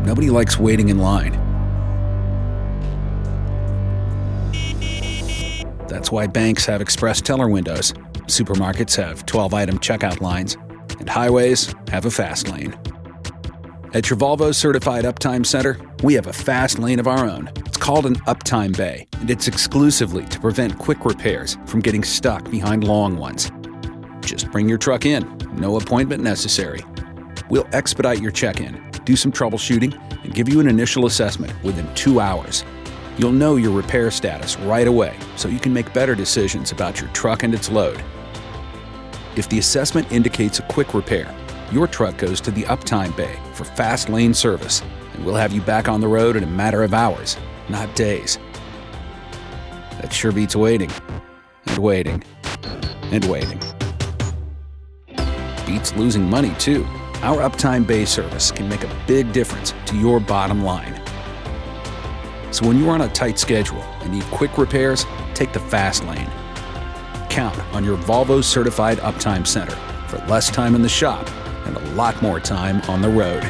Nobody likes waiting in line. That's why banks have express teller windows, supermarkets have 12-item checkout lines, and highways have a fast lane. At your Volvo Certified Uptime Center, we have a fast lane of our own. It's called an Uptime Bay, and it's exclusively to prevent quick repairs from getting stuck behind long ones. Just bring your truck in, no appointment necessary. We'll expedite your check-in, do some troubleshooting, and give you an initial assessment within 2 hours. You'll know your repair status right away, so you can make better decisions about your truck and its load. If the assessment indicates a quick repair, your truck goes to the Uptime Bay for fast lane service, and we'll have you back on the road in a matter of hours, not days. That sure beats waiting, and waiting, and waiting. Beats losing money, too. Our Uptime Bay service can make a big difference to your bottom line. So when you're on a tight schedule and need quick repairs, take the fast lane. Count on your Volvo Certified Uptime Center for less time in the shop and a lot more time on the road.